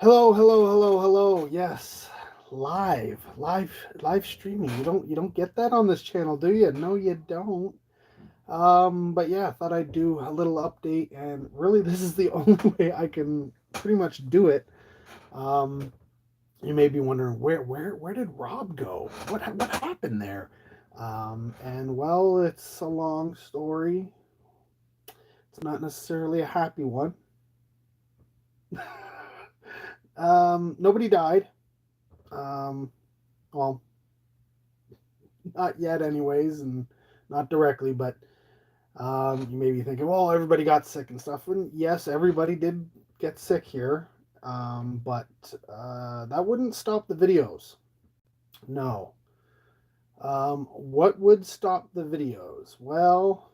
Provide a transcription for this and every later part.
Hello, hello, hello, hello. Yes, live streaming. You don't get that on this channel, do you? No, you don't. But yeah, I thought I'd do a little update, and really, this is the only way I can pretty much do it. Um, you may be wondering where did Rob go? What happened there? And well, it's a long story. It's not necessarily a happy one. Nobody died. Um, well, not yet, anyways, and not directly, but you may be thinking, well, everybody got sick and stuff. And yes, everybody did get sick here, but that wouldn't stop the videos. No. What would stop the videos? Well,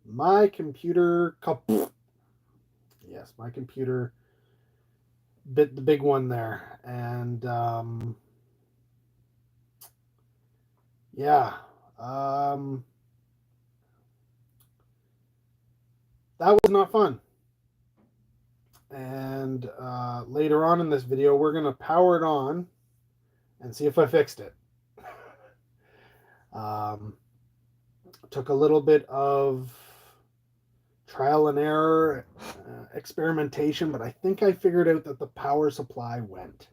my computer. Yes, my computer bit the big one there. And yeah. Um, that was not fun. And later on in this video, we're going to power it on and see if I fixed it. Um, took a little bit of trial and error, experimentation, but I think I figured out that the power supply went,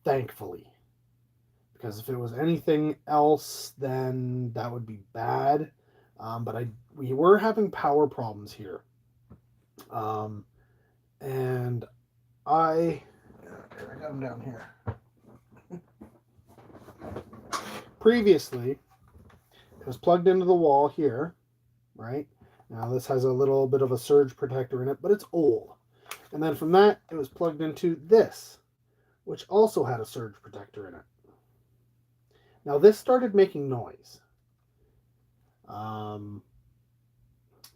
thankfully. Because if it was anything else, then that would be bad. But we were having power problems here. And I got them down here. Previously, it was plugged into the wall here, right? Now this has a little bit of a surge protector in it, but it's old. And then from that, it was plugged into this, which also had a surge protector in it. Now this started making noise. And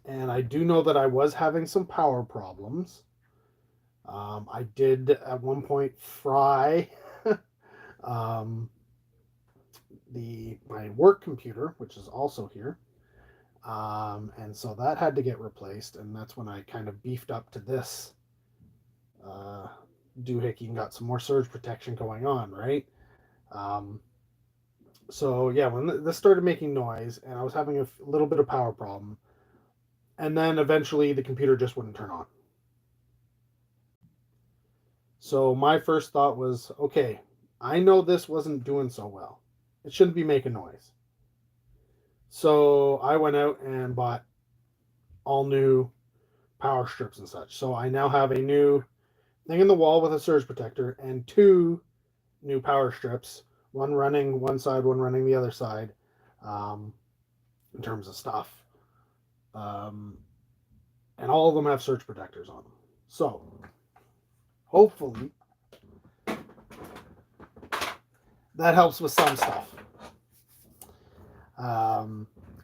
I do know that I was having some power problems. I did at one point fry my work computer, which is also here. And so that had to get replaced, and that's when I kind of beefed up to this doohickey and got some more surge protection going on, right? So yeah, when this started making noise, and I was having a little bit of power problem, and then eventually the computer just wouldn't turn on. So my first thought was, okay, I know this wasn't doing so well. It shouldn't be making noise. So I went out and bought all new power strips and such. So I now have a new thing in the wall with a surge protector and two new power strips, one running one side, one running the other side, in terms of stuff. And all of them have surge protectors on them. So hopefully that helps with some stuff.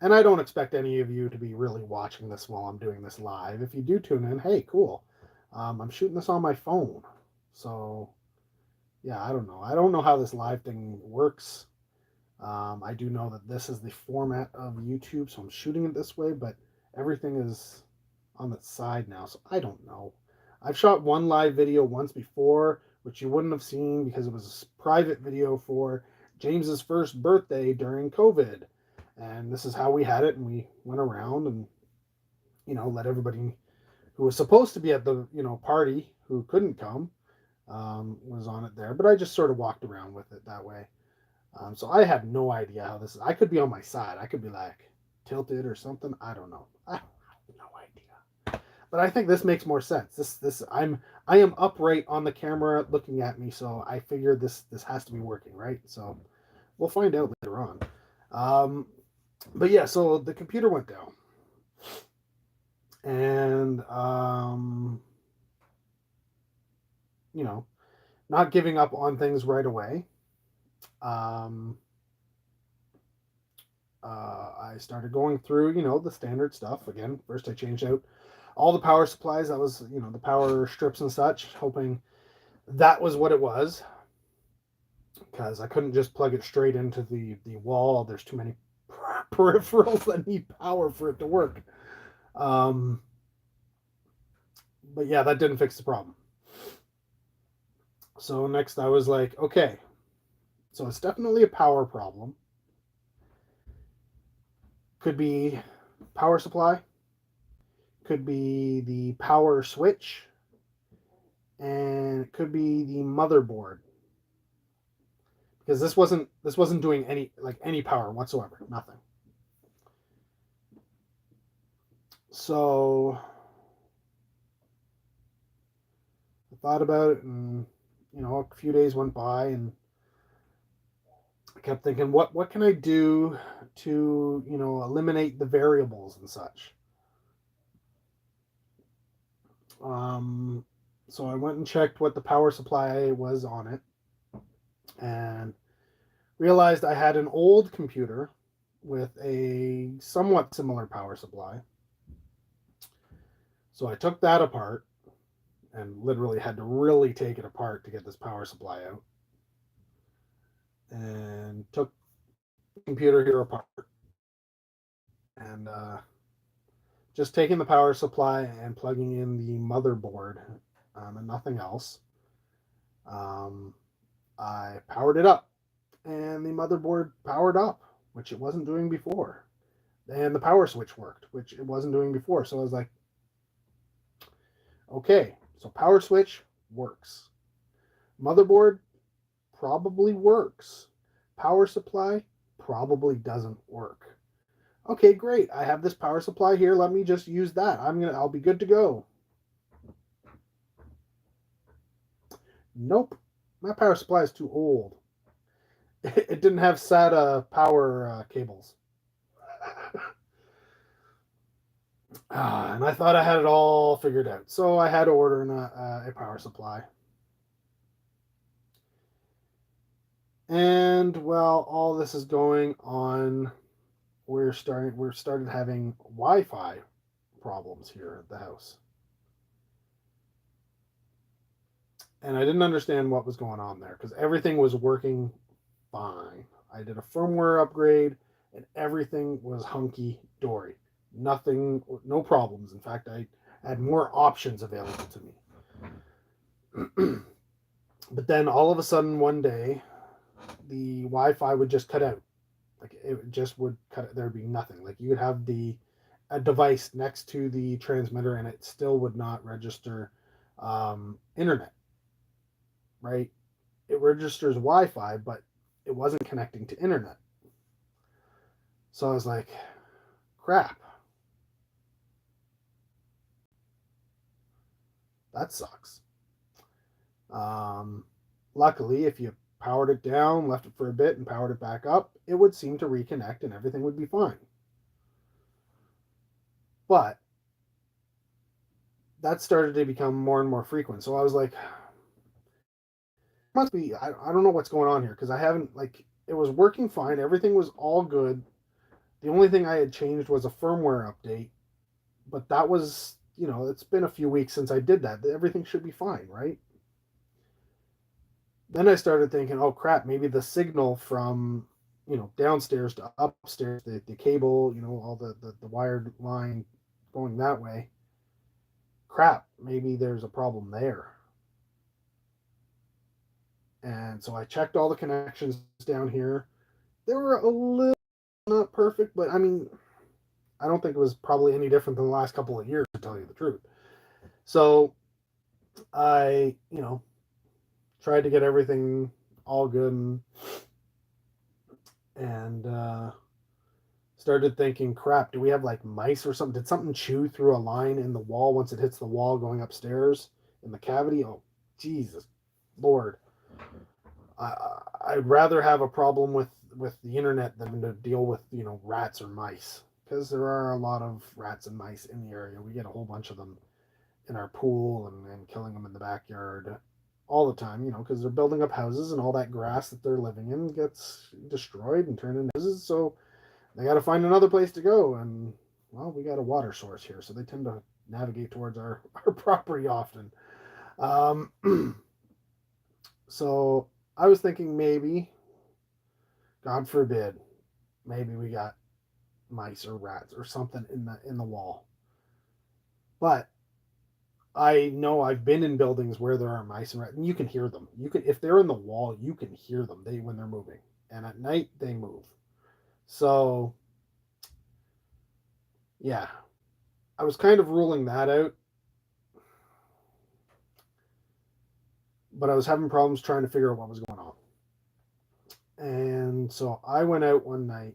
And I don't expect any of you to be really watching this while I'm doing this live. If you do tune in, hey, cool. I'm shooting this on my phone. So, yeah, I don't know. I don't know how this live thing works. I do know that this is the format of YouTube, so I'm shooting it this way, but everything is on the side now, so I don't know. I've shot one live video once before, which you wouldn't have seen because it was a private video for James's first birthday during COVID. And this is how we had it, and we went around and, let everybody who was supposed to be at the, party who couldn't come, was on it there. But I just sort of walked around with it that way. So I have no idea how this is. I could be on my side. I could be like tilted or something. I don't know. I have no idea. But I think this makes more sense. I am upright on the camera looking at me, so I figured this has to be working, right? So we'll find out later on. But yeah, so the computer went down. And not giving up on things right away. I started going through, the standard stuff. Again, first I changed out all the power supplies. That was, the power strips and such, hoping that was what it was. Because I couldn't just plug it straight into the wall. There's too many peripherals that need power for it to work. But yeah, that didn't fix the problem. So next I was like, okay, so it's definitely a power problem. Could be power supply, could be the power switch, and it could be the motherboard because this wasn't doing any power whatsoever, nothing. So I thought about it, and a few days went by, and I kept thinking, what can I do to eliminate the variables and such. Um, so I went and checked what the power supply was on it, and realized I had an old computer with a somewhat similar power supply. So I took that apart and literally had to really take it apart to get this power supply out. And took the computer here apart and just taking the power supply and plugging in the motherboard and nothing else. Um, I powered it up, and the motherboard powered up, which it wasn't doing before. And the power switch worked, which it wasn't doing before. So I was like, okay, so power switch works. Motherboard probably works. Power supply probably doesn't work. Okay, great. I have this power supply here. Let me just use that. I'll be good to go. Nope. My power supply is too old. It didn't have SATA power cables. And I thought I had it all figured out. So I had to order a power supply. And while all this is going on, we're started having Wi-Fi problems here at the house. And I didn't understand what was going on there because everything was working fine. I did a firmware upgrade and everything was hunky dory. Nothing, no problems. In fact, I had more options available to me. But then all of a sudden one day, the Wi-Fi would just cut out. Like it just would cut. There'd be nothing. Like you would have a device next to the transmitter, and it still would not register internet. Right? It registers Wi-Fi, but it wasn't connecting to internet. So I was like, crap, that sucks. Um, Luckily, if you powered it down, left it for a bit, and powered it back up, it would seem to reconnect and everything would be fine. But that started to become more and more frequent. So I was like, must be, I don't know what's going on here because I haven't, like, it was working fine. Everything was all good. The only thing I had changed was a firmware update, but that was, it's been a few weeks since I did that. Everything should be fine, right? Then I started thinking, oh crap, maybe the signal from downstairs to upstairs, the cable, all the wired line going that way. Crap, maybe there's a problem there. And so I checked all the connections down here. They were a little not perfect, but I mean, I don't think it was probably any different than the last couple of years, to tell you the truth. So I, tried to get everything all good and started thinking, crap, do we have like mice or something? Did something chew through a line in the wall once it hits the wall going upstairs in the cavity? Oh, Jesus, Lord. I, I'd rather have a problem with the internet than to deal with rats or mice because there are a lot of rats and mice in the area. We get a whole bunch of them in our pool and killing them in the backyard all the time, because they're building up houses and all that grass that they're living in gets destroyed and turned into houses. So they got to find another place to go. And, well, we got a water source here. So they tend to navigate towards our property often. So I was thinking maybe, God forbid, maybe we got mice or rats or something in the wall. But I know I've been in buildings where there are mice and rats, and you can hear them. You can, if they're in the wall, you can hear them. They when they're moving, and at night they move. So yeah, I was kind of ruling that out, but I was having problems trying to figure out what was going on. And so I went out one night,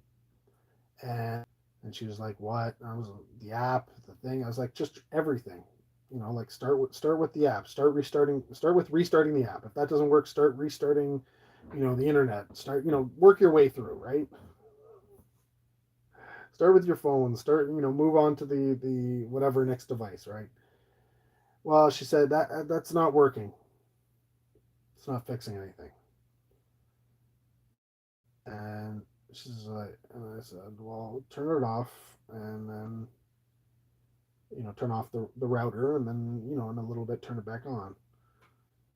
and she was like, "What?" And I was the app, the thing. I was like, "Just everything." Like start with the app. Start with restarting the app. If that doesn't work, start restarting, the internet. Work your way through, right? Start with your phone. Move on to the whatever next device, right? Well, she said that's not working. It's not fixing anything. And she's like, and I said, well, turn it off, and then turn off the router, and then in a little bit turn it back on.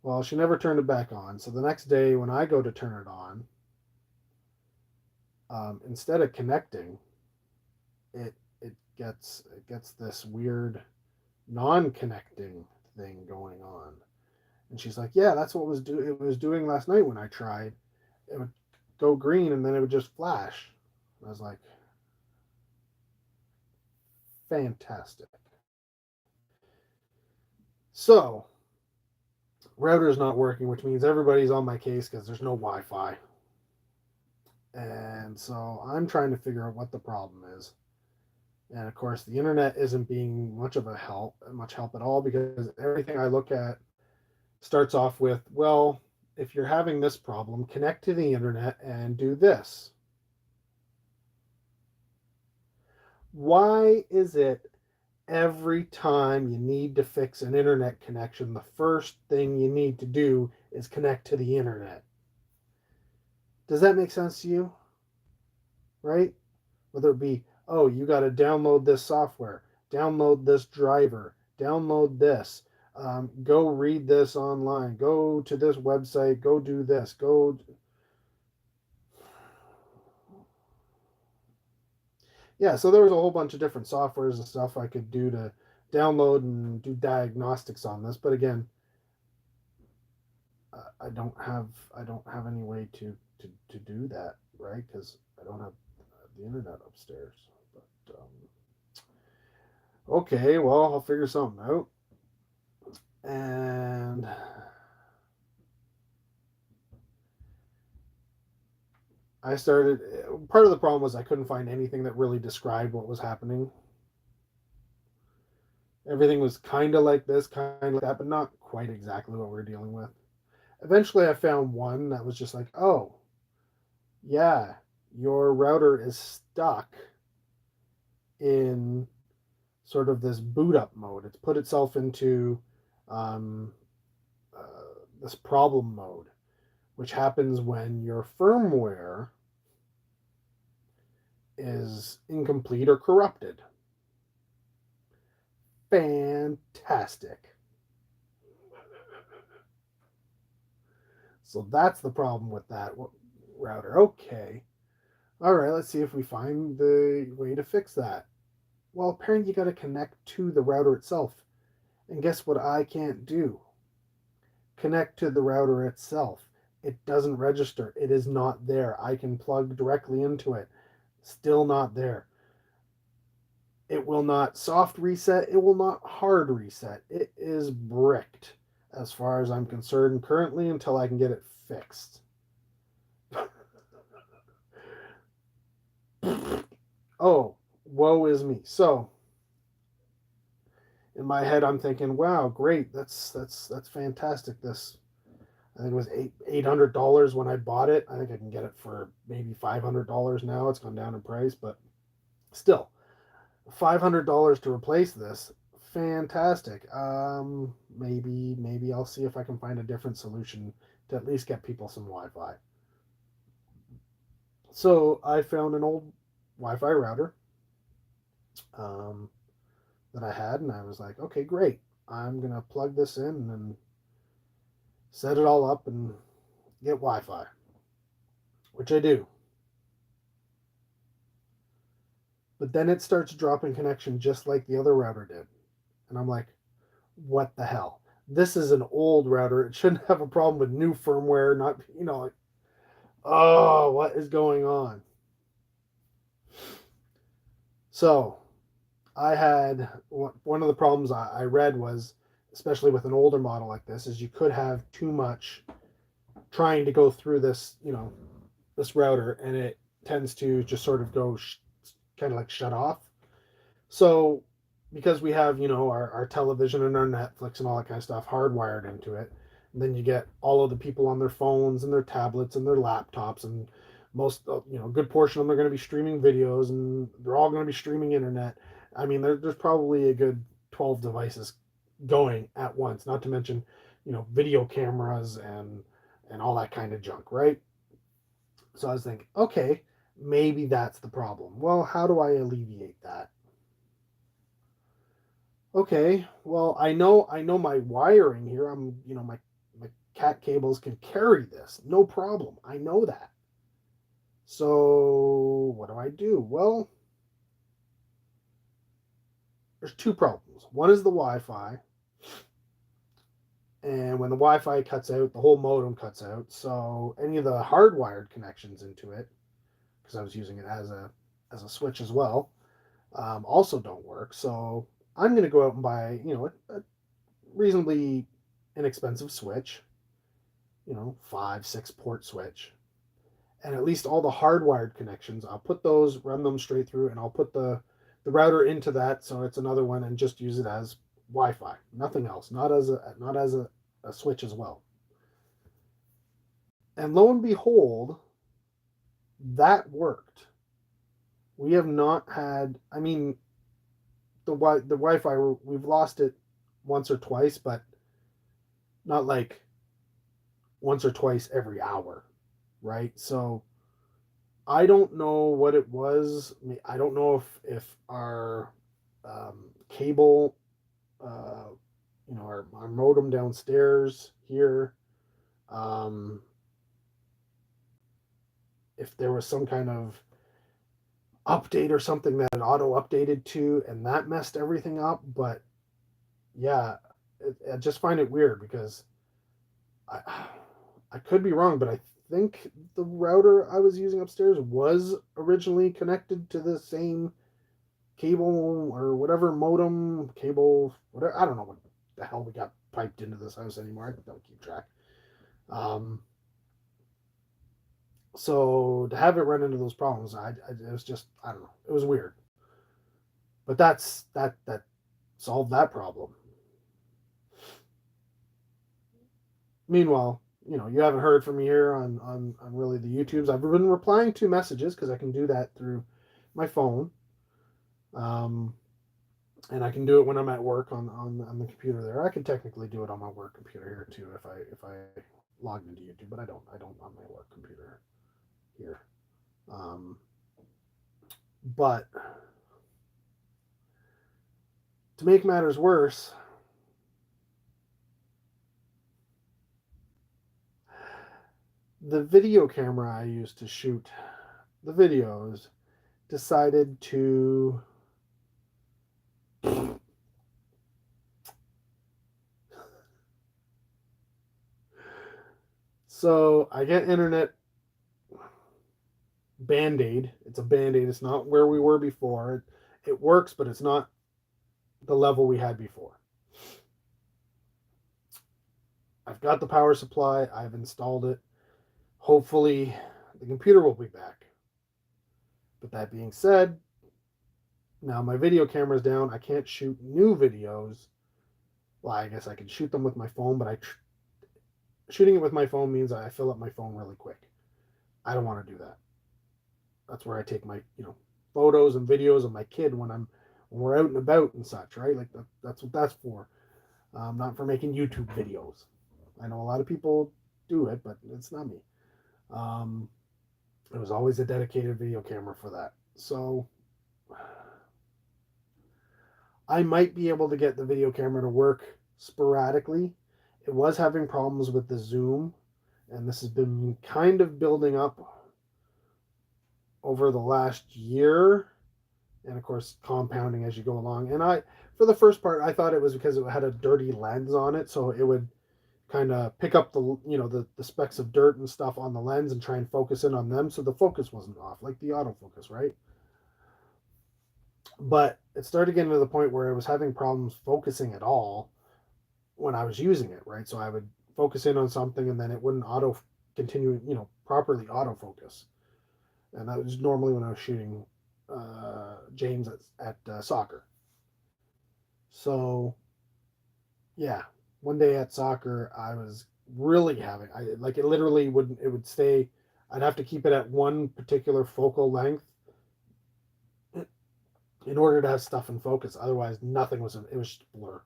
Well, she never turned it back on. So the next day when I go to turn it on, instead of connecting, it gets this weird non-connecting thing going on. And she's like, "Yeah, that's what it was doing last night when I tried. It would go green and then it would just flash." I was like, "Fantastic." So router's not working, which means everybody's on my case because there's no Wi-Fi. And so I'm trying to figure out what the problem is. And of course, the internet isn't being much help at all, because everything I look at starts off with, well, if you're having this problem, connect to the internet and do this. Why is it every time you need to fix an internet connection, the first thing you need to do is connect to the internet? Does that make sense to you? Right? Whether it be, oh, you got to download this software, download this driver, download this, go read this online, go to this website, go do this, go. Yeah, so there was a whole bunch of different softwares and stuff I could do to download and do diagnostics on this. But again, I don't have any way to do that, right? Because I don't have the internet upstairs. But okay, well, I'll figure something out. And I started. Part of the problem was I couldn't find anything that really described what was happening. Everything was kind of like this, kind of like that, but not quite exactly what we are dealing with. Eventually, I found one that was just like, oh, yeah, your router is stuck in sort of this boot up mode. It's put itself into um, this problem mode, which happens when your firmware is incomplete or corrupted. Fantastic. So that's the problem with that router. Okay. All right, let's see if we find the way to fix that. Well, apparently you got to connect to the router itself. And guess what I can't do? Connect to the router itself. It doesn't register. It is not there. I can plug directly into it. Still not there. It will not soft reset. It will not hard reset. It is bricked as far as I'm concerned currently until I can get it fixed. Oh, woe is me. So in my head, I'm thinking, wow, great. That's fantastic. This, I think it was $800 when I bought it. I think I can get it for maybe $500 now. It's gone down in price, but still, $500 to replace this. Fantastic. Maybe I'll see if I can find a different solution to at least get people some Wi-Fi. So I found an old Wi-Fi router um, that I had, and I was like, okay, great. I'm gonna plug this in and set it all up and get Wi-Fi, which I do. But then it starts dropping connection just like the other router did, and I'm like, what the hell? This is an old router. It shouldn't have a problem with new firmware. Not, like, oh, what is going on? So I had one of the problems I read was, especially with an older model like this, is you could have too much trying to go through this, this router, and it tends to just sort of go kind of like shut off. So because we have, our television and our Netflix and all that kind of stuff hardwired into it, and then you get all of the people on their phones and their tablets and their laptops, and most, a good portion of them are going to be streaming videos, and they're all going to be streaming internet. I mean, there's probably a good 12 devices going at once, not to mention, video cameras and all that kind of junk, right? So I was thinking, okay, maybe that's the problem. Well, how do I alleviate that? Okay, well, I know my wiring here. My cat cables can carry this, no problem. I know that. So what do I do? Well, there's two problems. One is the Wi-Fi, and when the Wi-Fi cuts out, the whole modem cuts out. So any of the hardwired connections into it, because I was using it as a switch as well, also don't work. So I'm going to go out and buy, a reasonably inexpensive switch, 5, 6 port switch. And at least all the hardwired connections, I'll put those, run them straight through, and I'll put the router into that, so it's another one, and just use it as Wi-Fi, nothing else, not as a switch as well. And lo and behold, that worked. We have not had, I mean, the Wi-Fi, we've lost it once or twice, but not like once or twice every hour, right? So I don't know what it was. I don't know if our cable, our modem downstairs here, um, if there was some kind of update or something that it auto updated to, and that messed everything up. But yeah, I just find it weird because I I could be wrong, but I think the router I was using upstairs was originally connected to the same cable or whatever modem cable, whatever. I don't know what the hell we got piped into this house anymore. I don't keep track. Um, so to have it run into those problems, it was just, I don't know. It was weird, but that solved that problem. Meanwhile, you haven't heard from me here on really the YouTubes. I've been replying to messages because I can do that through my phone. Um, and I can do it when I'm at work on the computer there. I can technically do it on my work computer here too if I logged into YouTube, but I don't on my work computer here. Um, but to make matters worse, the video camera I used to shoot the videos decided to so I get internet band-aid. It's a band-aid. It's not where we were before. It works, but it's not the level we had before. I've got the power supply. I've installed it. Hopefully the computer will be back. But that being said, now my video camera's down. I can't shoot new videos. Well, I guess I can shoot them with my phone, but shooting it with my phone means I fill up my phone really quick. I don't want to do that. That's where I take my, photos and videos of my kid when we're out and about and such, right? Like that's what that's for. Not for making YouTube videos. I know a lot of people do it, but it's not me. Um, it was always a dedicated video camera for that. So I might be able to get the video camera to work sporadically. It was having problems with the zoom, and this has been kind of building up over the last year, and of course compounding as you go along. And for the first part, I thought it was because it had a dirty lens on it, so it would kind of pick up the the specks of dirt and stuff on the lens and try and focus in on them, so the focus wasn't off, like the autofocus, right? But it started getting to the point where I was having problems focusing at all when I was using it, right? So I would focus in on something and then it wouldn't auto continue, properly autofocus. And that was normally when I was shooting James at soccer. So yeah, one day at soccer, I was really having I like it literally wouldn't it would stay. I'd have to keep it at one particular focal length in order to have stuff in focus. Otherwise, nothing was. It was just blur.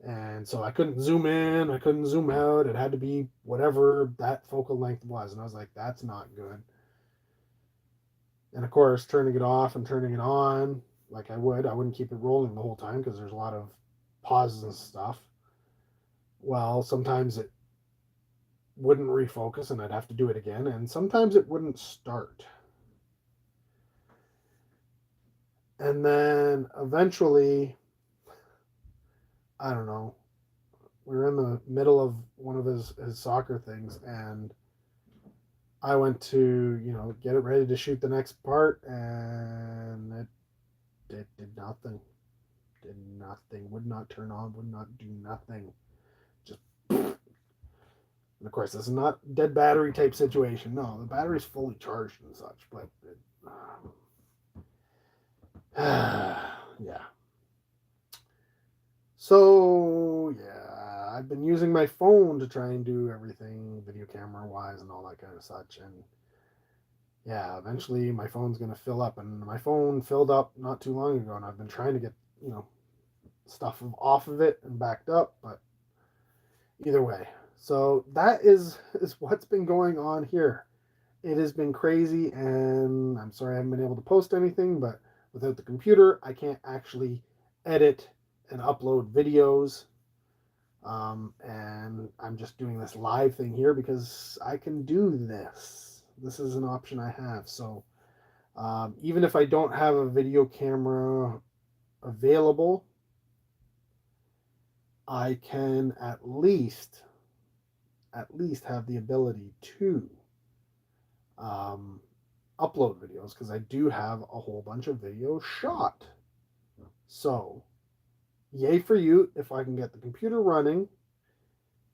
And so I couldn't zoom in, I couldn't zoom out. It had to be whatever that focal length was. And I was like, that's not good. And of course, turning it off and turning it on, like I wouldn't keep it rolling the whole time because there's a lot of pauses and stuff. Well, sometimes it wouldn't refocus and I'd have to do it again. And sometimes it wouldn't start. And then eventually, I don't know, we were in the middle of one of his soccer things and I went to, get it ready to shoot the next part and it did nothing. Did nothing. Would not turn on, would not do nothing. Just and of course this is not dead battery type situation. No, the battery's fully charged and such, but yeah. So yeah, I've been using my phone to try and do everything video camera wise and all that kind of such. And yeah, eventually my phone's gonna fill up, and my phone filled up not too long ago, and I've been trying to get stuff off of it and backed up, but either way. So that is what's been going on here. It has been crazy, and I'm sorry I haven't been able to post anything, but without the computer, I can't actually edit and upload videos. And I'm just doing this live thing here because I can do this. This is an option I have. So even if I don't have a video camera available, I can at least have the ability to um, upload videos because I do have a whole bunch of videos shot. So yay for you. If I can get the computer running,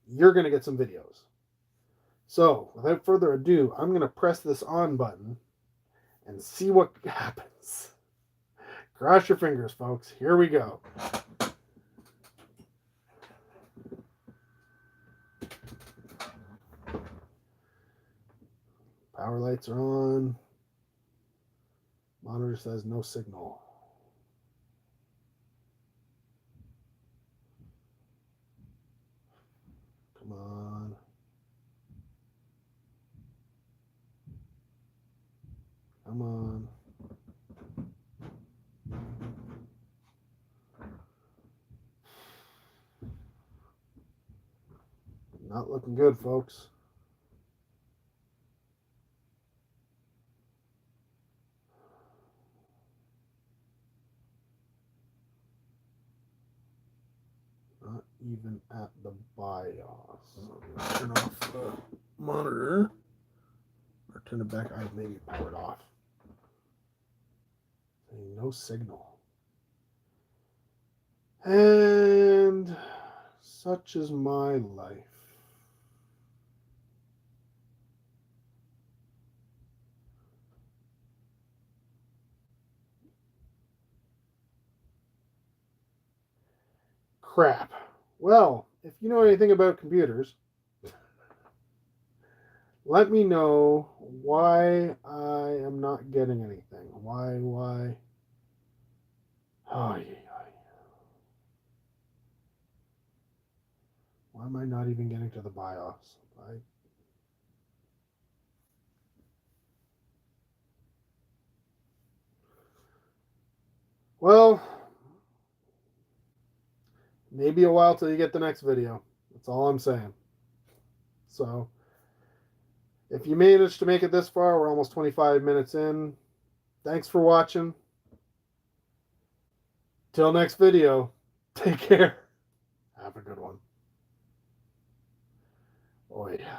you're going to get some videos. So without further ado, I'm going to press this on button and see what happens. Cross your fingers, folks. Here we go. Power lights are on. Monitor says no signal. Come on. Come on. Not looking good, folks. Not even at the BIOS. So I'm going to turn off the monitor. Or turn it back. I maybe power it off. No signal. And such is my life. Crap. Well, if you know anything about computers, let me know why I am not getting anything. Why? Oh, yeah. Why am I not even getting to the BIOS? Well, maybe a while till you get the next video. That's all I'm saying. So, if you managed to make it this far, we're almost 25 minutes in. Thanks for watching. Till next video, take care. Have a good one. Oh yeah.